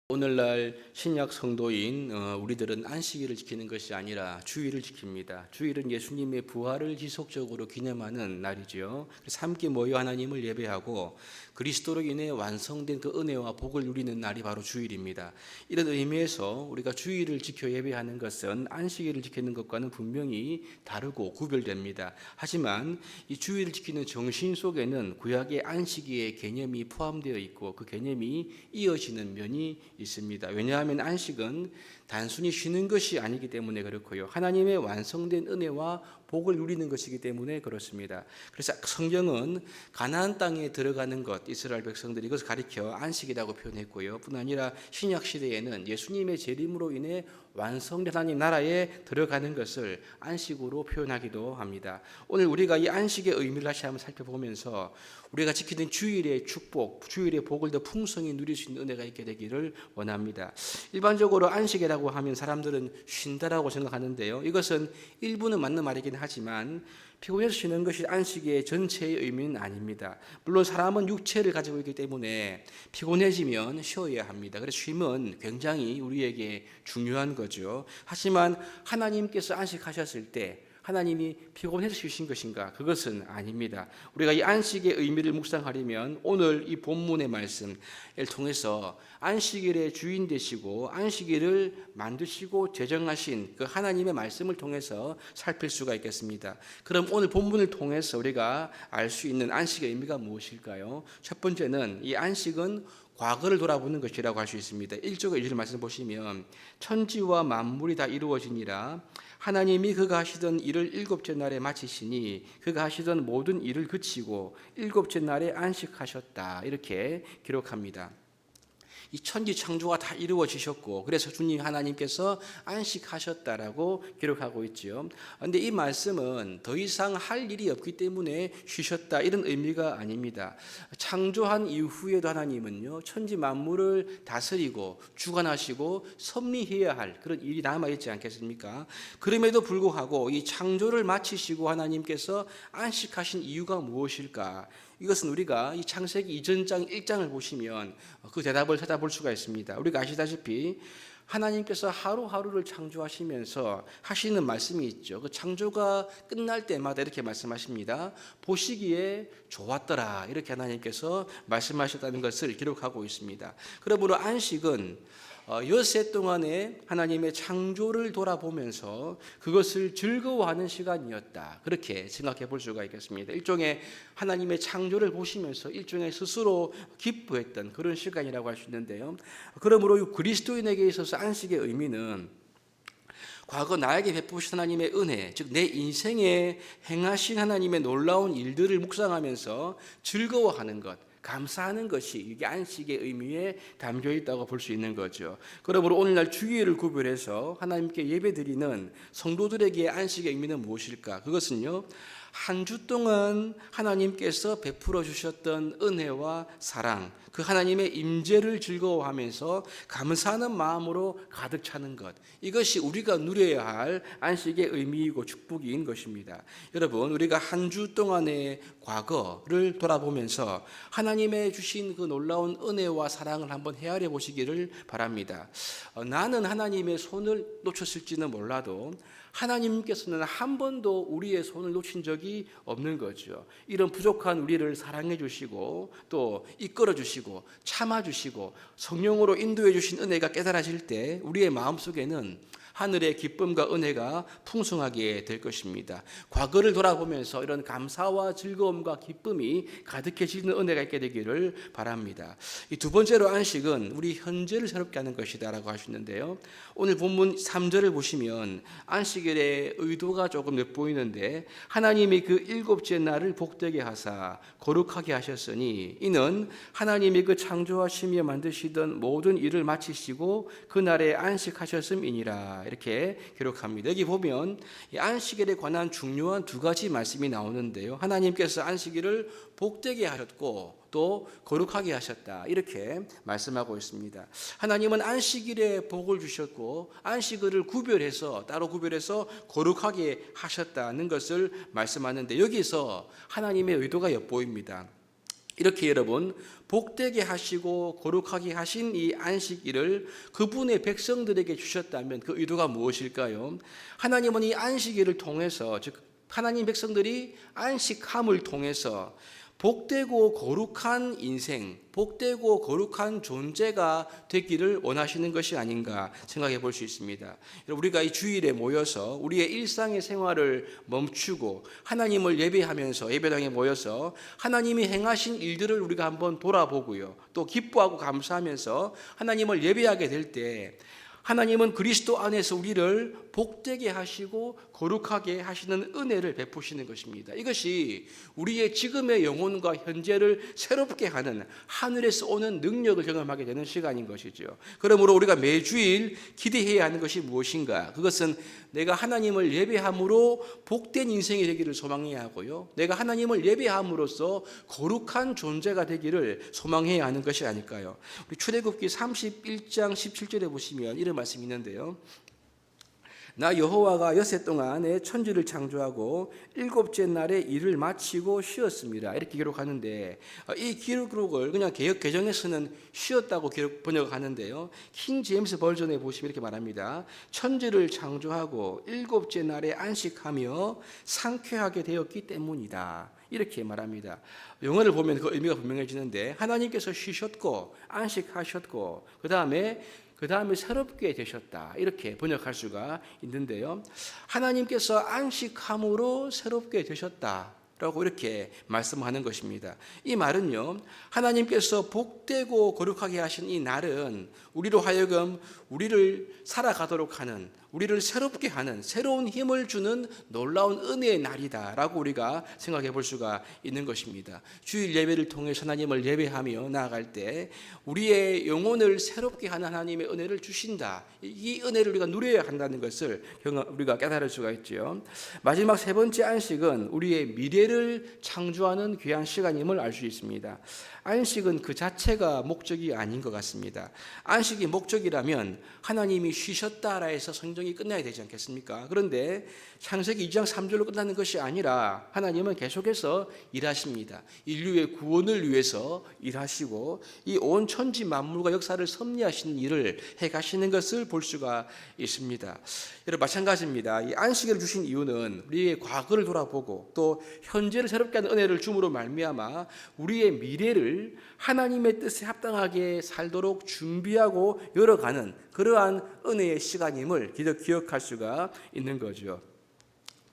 오늘날 신약 성도인 우리들은 안식일을 지키는 것이 아니라 주일을 지킵니다. 주일은 예수님의 부활을 지속적으로 기념하는 날이죠. 그래서 함께 모여 하나님을 예배하고 그리스도로 인해 완성된 그 은혜와 복을 누리는 날이 바로 주일입니다. 이런 의미에서 우리가 주일을 지켜 예배하는 것은 안식일을 지키는 것과는 분명히 다르고 구별됩니다. 하지만 이 주일을 지키는 정신 속에는 구약의 안식일의 개념이 포함되어 있고 그 개념이 이어지는 면이 있습니다. 왜냐하면 안식은 단순히 쉬는 것이 아니기 때문에 그렇고요. 하나님의 완성된 은혜와 복을 누리는 것이기 때문에 그렇습니다. 그래서 성경은 가나안 땅에 들어가는 것, 이스라엘 백성들이 이것을 가리켜 안식이라고 표현했고요. 뿐 아니라 신약 시대에는 예수님의 재림으로 인해 완성된 하나님 나라에 들어가는 것을 안식으로 표현하기도 합니다. 오늘 우리가 이 안식의 의미를 다시 한번 살펴보면서 우리가 지키는 주일의 축복, 주일의 복을 더 풍성히 누릴 수 있는 은혜가 있게 되기를 원합니다. 일반적으로 안식이라고 하면 사람들은 쉰다라고 생각하는데요. 이것은 일부는 맞는 말이긴 하지만 피곤해서 쉬는 것이 안식의 전체의 의미는 아닙니다. 물론 사람은 육체를 가지고 있기 때문에 피곤해지면 쉬어야 합니다. 그래서 쉼은 굉장히 우리에게 중요한 거죠. 하지만 하나님께서 안식하셨을 때 하나님이 피곤해서 쉬신 것인가? 그것은 아닙니다. 우리가 이 안식의 의미를 묵상하려면 오늘 이 본문의 말씀을 통해서 안식일의 주인 되시고 안식일을 만드시고 제정하신 그 하나님의 말씀을 통해서 살필 수가 있겠습니다. 그럼 오늘 본문을 통해서 우리가 알 수 있는 안식의 의미가 무엇일까요? 첫 번째는 이 안식은 과거를 돌아보는 것이라고 할 수 있습니다. 1절과 2절 말씀 보시면 천지와 만물이 다 이루어지니라 하나님이 그가 하시던 일을 일곱째 날에 마치시니 그가 하시던 모든 일을 그치고 일곱째 날에 안식하셨다 이렇게 기록합니다. 이 천지 창조가 다 이루어지셨고 그래서 주님 하나님께서 안식하셨다라고 기록하고 있죠. 그런데 이 말씀은 더 이상 할 일이 없기 때문에 쉬셨다 이런 의미가 아닙니다. 창조한 이후에도 하나님은요 천지 만물을 다스리고 주관하시고 섭리해야 할 그런 일이 남아있지 않겠습니까? 그럼에도 불구하고 이 창조를 마치시고 하나님께서 안식하신 이유가 무엇일까? 이것은 우리가 이 창세기 이전장 1장을 보시면 그 대답을 찾아볼 수가 있습니다. 우리가 아시다시피 하나님께서 하루하루를 창조하시면서 하시는 말씀이 있죠. 그 창조가 끝날 때마다 이렇게 말씀하십니다. 보시기에 좋았더라 이렇게 하나님께서 말씀하셨다는 것을 기록하고 있습니다. 그러므로 안식은 엿새 동안에 하나님의 창조를 돌아보면서 그것을 즐거워하는 시간이었다. 그렇게 생각해 볼 수가 있겠습니다. 일종의 하나님의 창조를 보시면서 일종의 스스로 기뻐했던 그런 시간이라고 할 수 있는데요. 그러므로 그리스도인에게 있어서 안식의 의미는 과거 나에게 베푸신 하나님의 은혜, 즉 내 인생에 행하신 하나님의 놀라운 일들을 묵상하면서 즐거워하는 것, 감사하는 것이 이게 안식의 의미에 담겨 있다고 볼 수 있는 거죠. 그러므로 오늘날 주일을 구별해서 하나님께 예배드리는 성도들에게 안식의 의미는 무엇일까? 그것은요. 한 주 동안 하나님께서 베풀어 주셨던 은혜와 사랑, 그 하나님의 임재를 즐거워하면서 감사하는 마음으로 가득 차는 것, 이것이 우리가 누려야 할 안식의 의미이고 축복인 것입니다. 여러분, 우리가 한 주 동안의 과거를 돌아보면서 하나님의 주신 그 놀라운 은혜와 사랑을 한번 헤아려 보시기를 바랍니다. 나는 하나님의 손을 놓쳤을지는 몰라도 하나님께서는 한 번도 우리의 손을 놓친 적이 없는 거죠. 이런 부족한 우리를 사랑해 주시고 또 이끌어 주시고 참아 주시고 성령으로 인도해 주신 은혜가 깨달아질 때 우리의 마음속에는 하늘의 기쁨과 은혜가 풍성하게 될 것입니다. 과거를 돌아보면서 이런 감사와 즐거움과 기쁨이 가득해지는 은혜가 있게 되기를 바랍니다. 이 두 번째로 안식은 우리 현재를 새롭게 하는 것이다라고 하시는데요. 오늘 본문 3절을 보시면 안식일의 의도가 조금 엿보이는데 하나님이 그 일곱째 날을 복되게 하사 거룩하게 하셨으니 이는 하나님이 그 창조하시며 만드시던 모든 일을 마치시고 그 날에 안식하셨음이니라 이렇게 기록합니다. 여기 보면 이 안식일에 관한 중요한 두 가지 말씀이 나오는데요. 하나님께서 안식일을 복되게 하셨고 또 거룩하게 하셨다 이렇게 말씀하고 있습니다. 하나님은 안식일에 복을 주셨고 안식일을 따로 구별해서 거룩하게 하셨다는 것을 말씀하는데 여기서 하나님의 의도가 엿보입니다. 이렇게 여러분 복되게 하시고 거룩하게 하신 이 안식일을 그분의 백성들에게 주셨다면 그 의도가 무엇일까요? 하나님은 이 안식일을 통해서, 즉 하나님 백성들이 안식함을 통해서 복되고 거룩한 인생, 복되고 거룩한 존재가 되기를 원하시는 것이 아닌가 생각해 볼 수 있습니다. 우리가 이 주일에 모여서 우리의 일상의 생활을 멈추고 하나님을 예배하면서 예배당에 모여서 하나님이 행하신 일들을 우리가 한번 돌아보고요. 또 기뻐하고 감사하면서 하나님을 예배하게 될 때 하나님은 그리스도 안에서 우리를 복되게 하시고 거룩하게 하시는 은혜를 베푸시는 것입니다. 이것이 우리의 지금의 영혼과 현재를 새롭게 하는 하늘에서 오는 능력을 경험하게 되는 시간인 것이죠. 그러므로 우리가 매주일 기대해야 하는 것이 무엇인가? 그것은 내가 하나님을 예배함으로 복된 인생이 되기를 소망해야 하고요. 내가 하나님을 예배함으로써 거룩한 존재가 되기를 소망해야 하는 것이 아닐까요? 우리 출애굽기 31장 17절에 보시면 이런 말씀이 있는데요. 나 여호와가 엿새 동안 내 천지를 창조하고 일곱째 날에 일을 마치고 쉬었습니다. 이렇게 기록하는데 이 기록을 그냥 개역 개정에서는 쉬었다고 번역하는데요. 킹 제임스 버전에 보시면 이렇게 말합니다. 천지를 창조하고 일곱째 날에 안식하며 상쾌하게 되었기 때문이다. 이렇게 말합니다. 영어를 보면 그 의미가 분명해지는데 하나님께서 쉬셨고 안식하셨고 그 다음에 새롭게 되셨다. 이렇게 번역할 수가 있는데요. 하나님께서 안식함으로 새롭게 되셨다라고 이렇게 말씀하는 것입니다. 이 말은요, 하나님께서 복되고 거룩하게 하신 이 날은 우리로 하여금 우리를 살아가도록 하는, 우리를 새롭게 하는 새로운 힘을 주는 놀라운 은혜의 날이다라고 우리가 생각해 볼 수가 있는 것입니다. 주일 예배를 통해서 하나님을 예배하며 나아갈 때 우리의 영혼을 새롭게 하는 하나님의 은혜를 주신다. 이 은혜를 우리가 누려야 한다는 것을 우리가 깨달을 수가 있죠. 마지막 세 번째 안식은 우리의 미래를 창조하는 귀한 시간임을 알 수 있습니다. 안식은 그 자체가 목적이 아닌 것 같습니다. 안식이 목적이라면 하나님이 쉬셨다라 해서 성경이 끝나야 되지 않겠습니까? 그런데 창세기 2장 3절로 끝나는 것이 아니라 하나님은 계속해서 일하십니다. 인류의 구원을 위해서 일하시고 이 온 천지 만물과 역사를 섭리하시는 일을 해가시는 것을 볼 수가 있습니다. 여러분 마찬가지입니다. 이 안식일을 주신 이유는 우리의 과거를 돌아보고 또 현재를 새롭게 하는 은혜를 줌으로 말미암아 우리의 미래를 하나님의 뜻에 합당하게 살도록 준비하고 열어가는 그러한 은혜의 시간임을 기억할 수가 있는 거죠.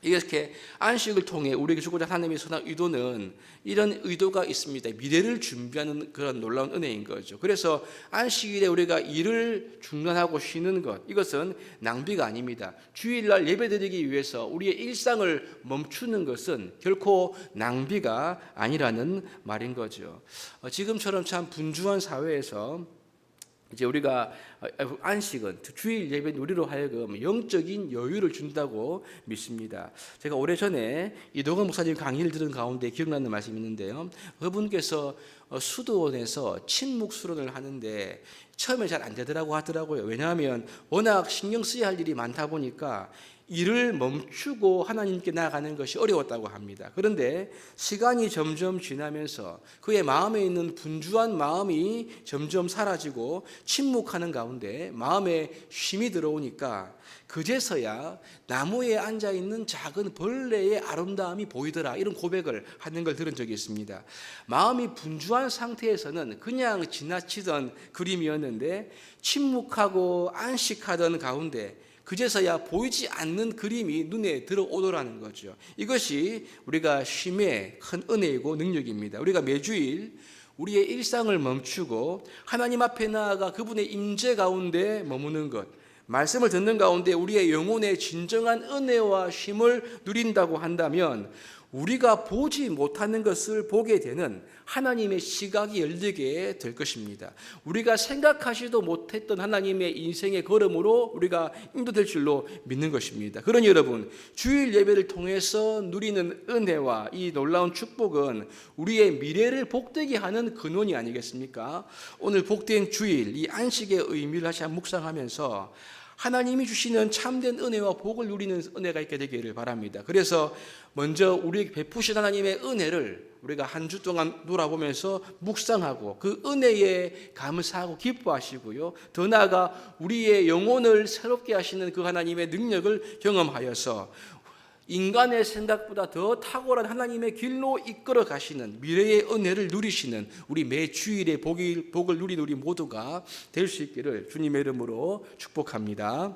이렇게 안식을 통해 우리에게 주고자 하나님의 선한 의도는 이런 의도가 있습니다. 미래를 준비하는 그런 놀라운 은혜인 거죠. 그래서 안식일에 우리가 일을 중단하고 쉬는 것, 이것은 낭비가 아닙니다. 주일날 예배드리기 위해서 우리의 일상을 멈추는 것은 결코 낭비가 아니라는 말인 거죠. 지금처럼 참 분주한 사회에서 이제 우리가 안식은 주일 예배는 우리로 하여금 영적인 여유를 준다고 믿습니다. 제가 오래전에 이동건 목사님 강의를 들은 가운데 기억나는 말씀이 있는데요. 그분께서 수도원에서 침묵 수련을 하는데 처음에 잘 안 되더라고 하더라고요. 왜냐하면 워낙 신경 쓰여야 할 일이 많다 보니까 일을 멈추고 하나님께 나아가는 것이 어려웠다고 합니다. 그런데 시간이 점점 지나면서 그의 마음에 있는 분주한 마음이 점점 사라지고 침묵하는 가운데 마음에 쉼이 들어오니까 그제서야 나무에 앉아있는 작은 벌레의 아름다움이 보이더라, 이런 고백을 하는 걸 들은 적이 있습니다. 마음이 분주한 상태에서는 그냥 지나치던 그림이었는데 침묵하고 안식하던 가운데 그제서야 보이지 않는 그림이 눈에 들어오더라는 거죠. 이것이 우리가 쉼의 큰 은혜이고 능력입니다. 우리가 매주일 우리의 일상을 멈추고 하나님 앞에 나아가 그분의 임재 가운데 머무는 것, 말씀을 듣는 가운데 우리의 영혼의 진정한 은혜와 쉼을 누린다고 한다면 우리가 보지 못하는 것을 보게 되는 하나님의 시각이 열리게 될 것입니다. 우리가 생각하지도 못했던 하나님의 인생의 걸음으로 우리가 인도될 줄로 믿는 것입니다. 그러니 여러분, 주일 예배를 통해서 누리는 은혜와 이 놀라운 축복은 우리의 미래를 복되게 하는 근원이 아니겠습니까? 오늘 복된 주일, 이 안식의 의미를 다시 한번 묵상하면서 하나님이 주시는 참된 은혜와 복을 누리는 은혜가 있게 되기를 바랍니다. 그래서 먼저 우리에게 베푸신 하나님의 은혜를 우리가 한 주 동안 돌아보면서 묵상하고 그 은혜에 감사하고 기뻐하시고요. 더 나아가 우리의 영혼을 새롭게 하시는 그 하나님의 능력을 경험하여서 인간의 생각보다 더 탁월한 하나님의 길로 이끌어 가시는 미래의 은혜를 누리시는 우리 매 주일의 복을 누리는 우리 모두가 될 수 있기를 주님의 이름으로 축복합니다.